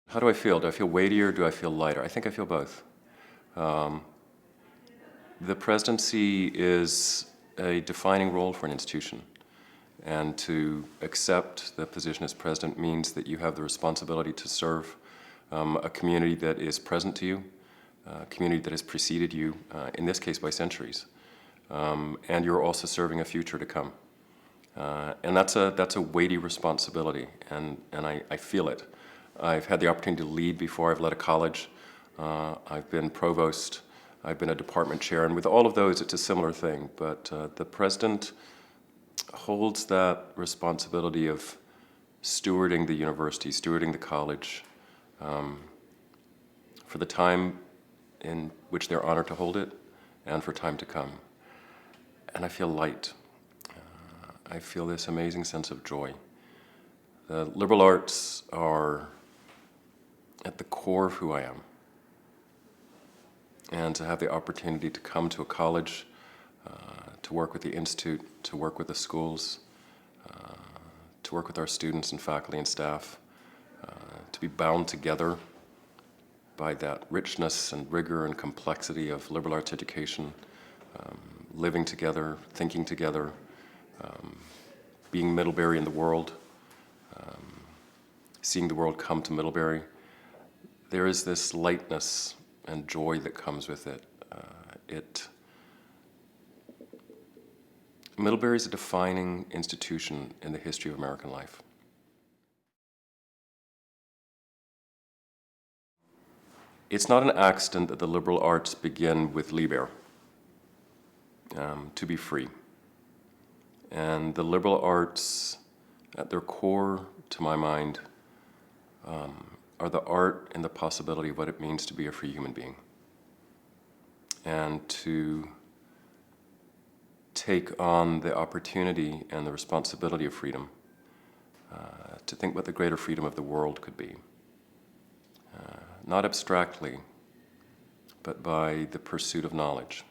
How do I feel? Do I feel weightier? Do I feel lighter? I think I feel both. Um, the presidency is a defining role for an institution. And to accept the position as president means that you have the responsibility to serve a community that is present to you, a community that has preceded you, in this case by centuries. And you're also serving a future to come. And that's a weighty responsibility, and I feel it. I've had the opportunity to lead before. I've led a college. I've been provost. I've been a department chair, and with all of those, it's a similar thing. But the president holds that responsibility of stewarding the university, stewarding the college, for the time in which they're honored to hold it, and for time to come. And I feel light. I feel this amazing sense of joy. The liberal arts are at the core of who I am. And to have the opportunity to come to a college, to work with the institute, to work with the schools, to work with our students and faculty and staff, to be bound together by that richness and rigor and complexity of liberal arts education, living together, thinking together, being Middlebury in the world, seeing the world come to Middlebury. There is this lightness and joy that comes with it. Middlebury is a defining institution in the history of American life. It's not an accident that the liberal arts begin with liber, to be free. And the liberal arts, at their core, to my mind, are the art and the possibility of what it means to be a free human being. And to take on the opportunity and the responsibility of freedom, to think what the greater freedom of the world could be. Not abstractly, but by the pursuit of knowledge.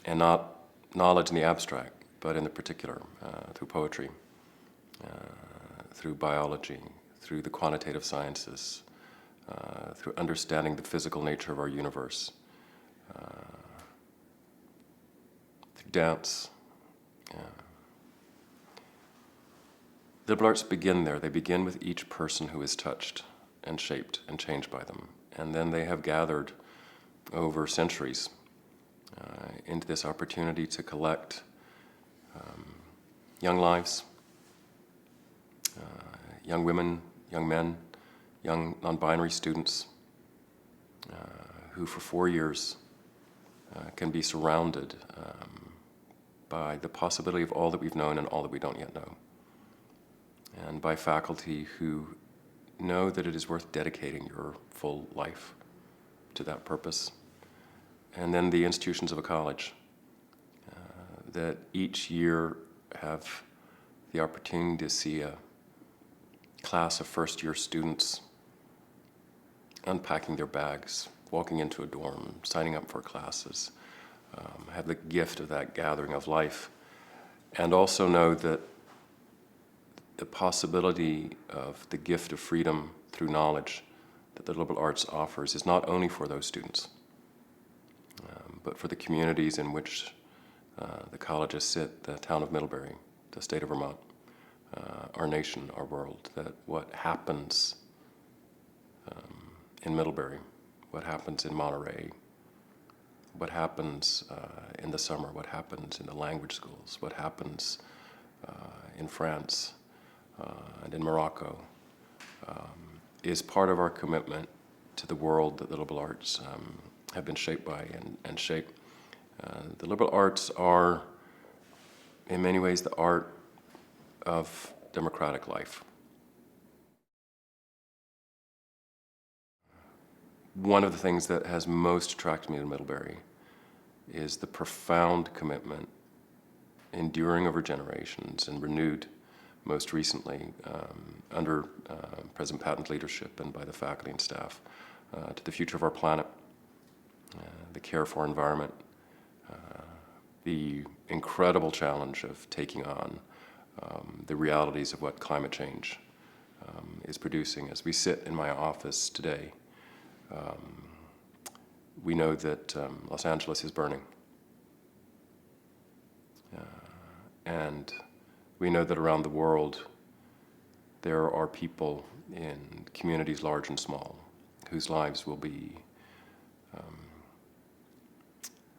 And not knowledge in the abstract, but in the particular, through poetry, through biology, through the quantitative sciences, through understanding the physical nature of our universe, through dance. The liberal arts begin there. They begin with each person who is touched and shaped and changed by them. And then they have gathered over centuries into this opportunity to collect young lives, young women, young men, young non-binary students who for 4 years can be surrounded by the possibility of all that we've known and all that we don't yet know. And by faculty who know that it is worth dedicating your full life to that purpose. And then the institutions of a college that each year have the opportunity to see a class of first-year students unpacking their bags, walking into a dorm, signing up for classes, have the gift of that gathering of life, and also know that the possibility of the gift of freedom through knowledge that the liberal arts offers is not only for those students, but for the communities in which the colleges sit, the town of Middlebury, the state of Vermont, our nation, our world, that what happens in Middlebury, what happens in Monterey, what happens in the summer, what happens in the language schools, what happens in France and in Morocco, is part of our commitment to the world that the liberal arts have been shaped by and shape. The liberal arts are, in many ways, the art of democratic life. One of the things that has most attracted me to Middlebury is the profound commitment, enduring over generations and renewed most recently under President Patton's leadership and by the faculty and staff, to the future of our planet, the care for our environment, the incredible challenge of taking on the realities of what climate change is producing. As we sit in my office today, we know that Los Angeles is burning. And we know that around the world there are people in communities large and small whose lives will be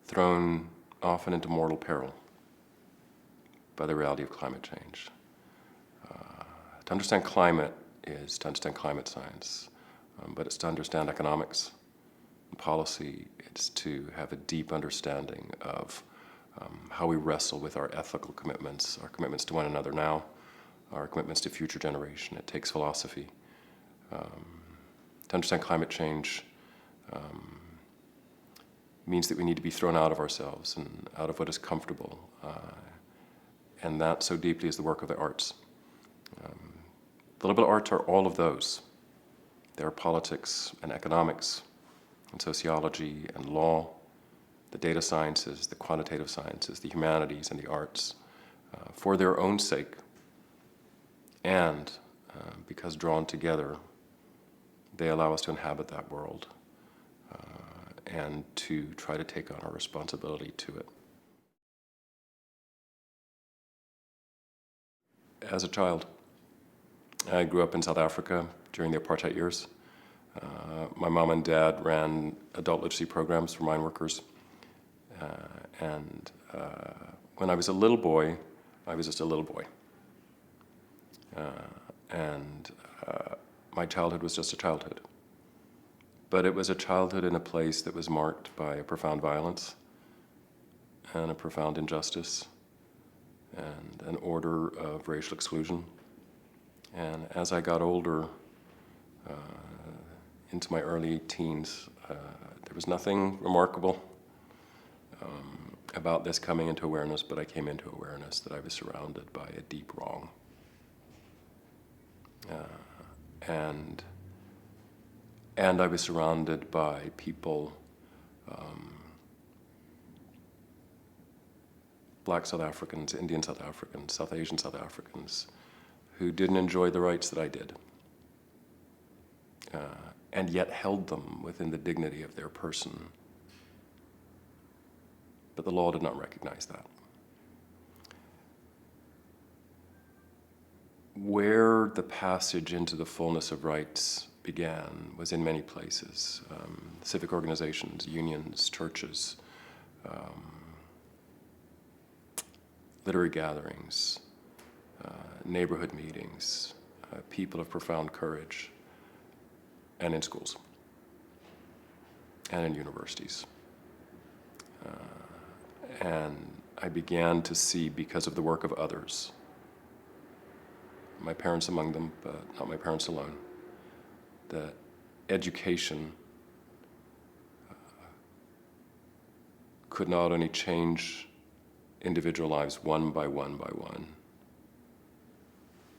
thrown often into mortal peril by the reality of climate change. To understand climate is to understand climate science, but it's to understand economics and policy. It's to have a deep understanding of how we wrestle with our ethical commitments, our commitments to one another now, our commitments to future generation. It takes philosophy. To understand climate change means that we need to be thrown out of ourselves and out of what is comfortable. And that so deeply is the work of the arts. The liberal arts are all of those. They are politics and economics and sociology and law, the data sciences, the quantitative sciences, the humanities and the arts, for their own sake, and because drawn together, they allow us to inhabit that world and to try to take on our responsibility to it. As a child, I grew up in South Africa during the apartheid years. My mom and dad ran adult literacy programs for mine workers. When I was a little boy, I was just a little boy. My childhood was just a childhood. But it was a childhood in a place that was marked by a profound violence and a profound injustice and an order of racial exclusion. And as I got older, into my early teens, there was nothing remarkable about this coming into awareness, but I came into awareness that I was surrounded by a deep wrong. And I was surrounded by people, Black South Africans, Indian South Africans, South Asian South Africans, who didn't enjoy the rights that I did, and yet held them within the dignity of their person. But the law did not recognize that. Where the passage into the fullness of rights began was in many places. Civic organizations, unions, churches, literary gatherings, neighborhood meetings, people of profound courage, and in schools, and in universities. And I began to see, because of the work of others, my parents among them, but not my parents alone, that education could not only change individual lives one by one by one,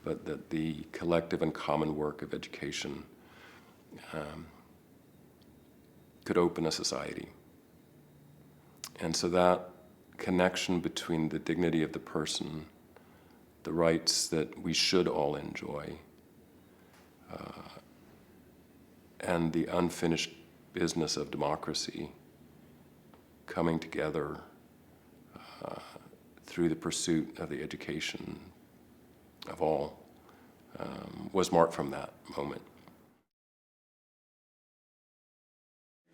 but that the collective and common work of education could open a society. And so that connection between the dignity of the person, the rights that we should all enjoy, and the unfinished business of democracy coming together through the pursuit of the education of all was marked from that moment.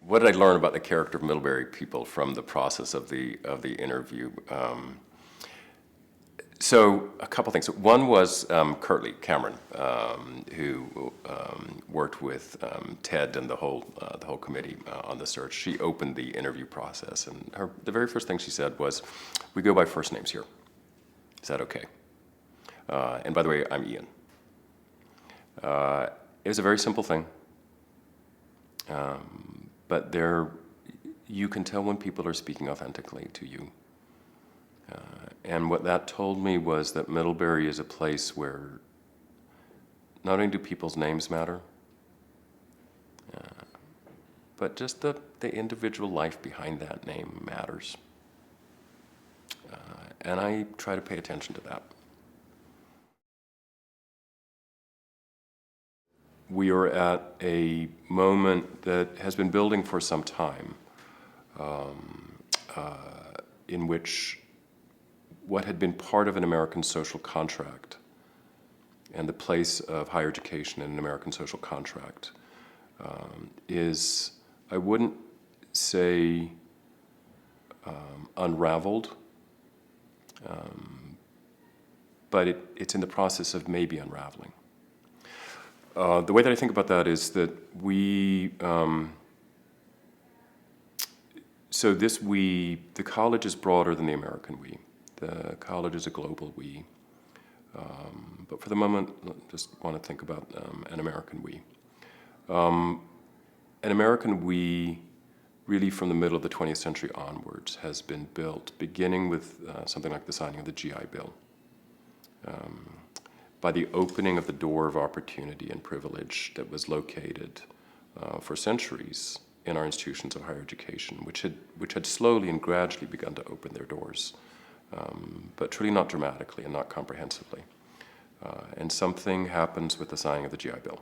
What did I learn about the character of Middlebury people from the process of the interview? So a couple things. One was Kirtley Cameron, who worked with Ted and the whole committee on the search. She opened the interview process, and the very first thing she said was, "We go by first names here. Is that okay? And by the way, I'm Ian." It was a very simple thing, but you can tell when people are speaking authentically to you. And what that told me was that Middlebury is a place where not only do people's names matter, but just the individual life behind that name matters. And I try to pay attention to that. we are at a moment that has been building for some time, in which what had been part of an American social contract and the place of higher education in an American social contract is, I wouldn't say unraveled, but it's in the process of maybe unraveling. The way that I think about that is that the college is broader than the American we. The college is a global we. But for the moment, I just want to think about an American we. An American we, really from the middle of the 20th century onwards, has been built, beginning with something like the signing of the GI Bill, by the opening of the door of opportunity and privilege that was located for centuries in our institutions of higher education, which had slowly and gradually begun to open their doors, but truly not dramatically and not comprehensively. And something happens with the signing of the GI Bill.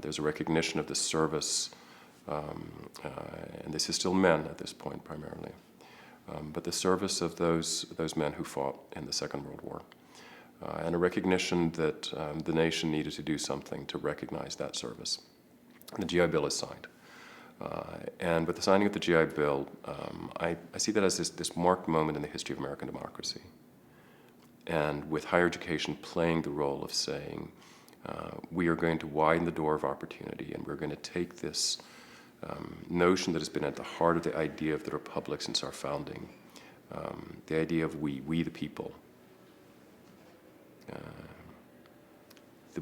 There's a recognition of the service, and this is still men at this point primarily, but the service of those men who fought in the Second World War. And a recognition that the nation needed to do something to recognize that service. And the GI Bill is signed. And with the signing of the GI Bill, I see that as this marked moment in the history of American democracy. And with higher education playing the role of saying, we are going to widen the door of opportunity, and we're going to take this notion that has been at the heart of the idea of the Republic since our founding, the idea of we the people,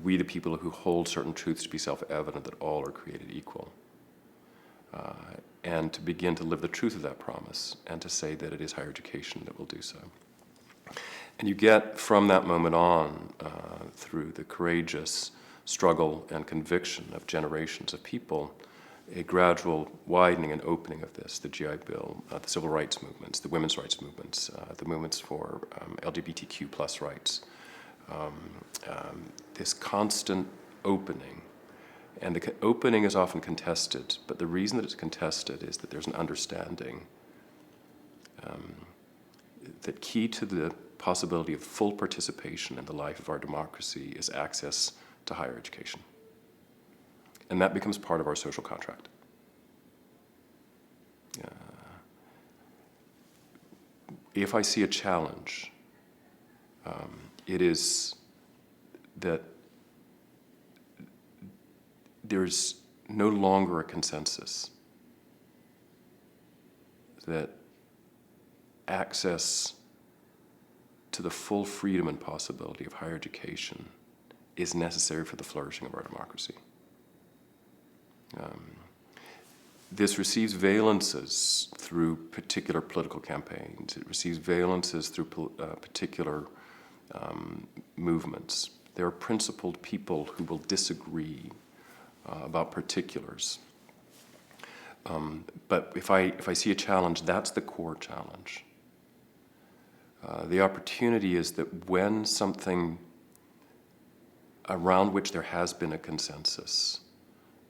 we the people who hold certain truths to be self-evident, that all are created equal, and to begin to live the truth of that promise, and to say that it is higher education that will do so. And you get from that moment on, through the courageous struggle and conviction of generations of people, a gradual widening and opening of this, the GI Bill, the civil rights movements, the women's rights movements, the movements for LGBTQ plus rights, this constant opening. And the opening is often contested, but the reason that it's contested is that there's an understanding that key to the possibility of full participation in the life of our democracy is access to higher education. And that becomes part of our social contract. If I see a challenge, it is that there's no longer a consensus that access to the full freedom and possibility of higher education is necessary for the flourishing of our democracy. This receives valences through particular political campaigns. It receives valences through particular movements. There are principled people who will disagree about particulars. But if I see a challenge, that's the core challenge. The opportunity is that when something around which there has been a consensus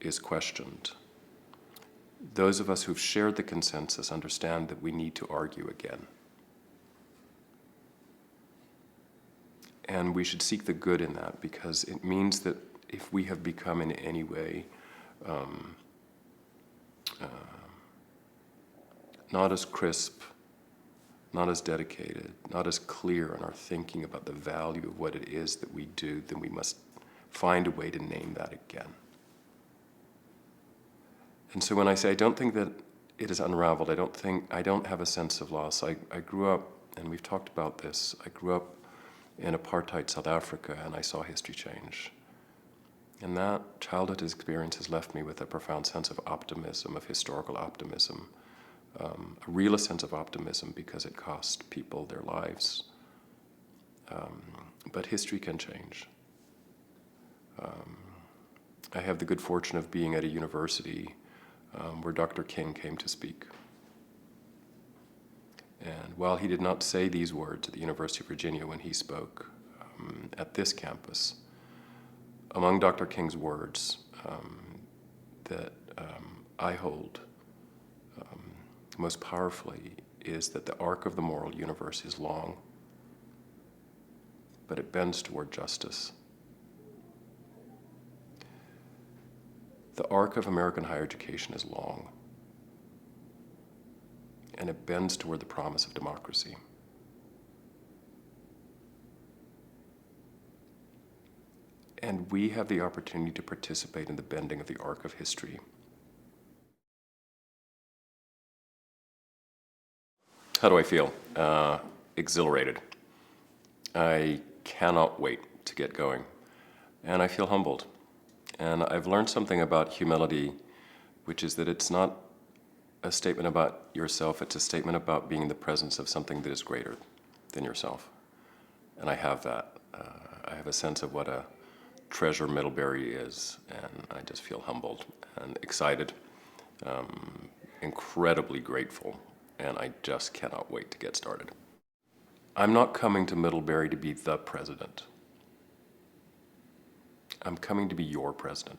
is questioned, those of us who've shared the consensus understand that we need to argue again. And we should seek the good in that, because it means that if we have become in any way not as crisp, not as dedicated, not as clear in our thinking about the value of what it is that we do, then we must find a way to name that again. And so when I say I don't think that it is unraveled, I don't have a sense of loss. I grew up, and we've talked about this, I grew up in apartheid South Africa, and I saw history change. And that childhood experience has left me with a profound sense of optimism, of historical optimism, a real sense of optimism because it cost people their lives. But history can change. I have the good fortune of being at a university where Dr. King came to speak. And while he did not say these words at the University of Virginia when he spoke at this campus, Among Dr. King's words that I hold most powerfully is that the arc of the moral universe is long, but it bends toward justice. The arc of American higher education is long, and it bends toward the promise of democracy. And we have the opportunity to participate in the bending of the arc of history. How do I feel? Exhilarated. I cannot wait to get going. And I feel humbled. And I've learned something about humility, which is that it's not a statement about yourself, it's a statement about being in the presence of something that is greater than yourself. And I have that. I have a sense of what a treasure Middlebury is, and I just feel humbled and excited, incredibly grateful, and I just cannot wait to get started. I'm not coming to Middlebury to be the president. I'm coming to be your president.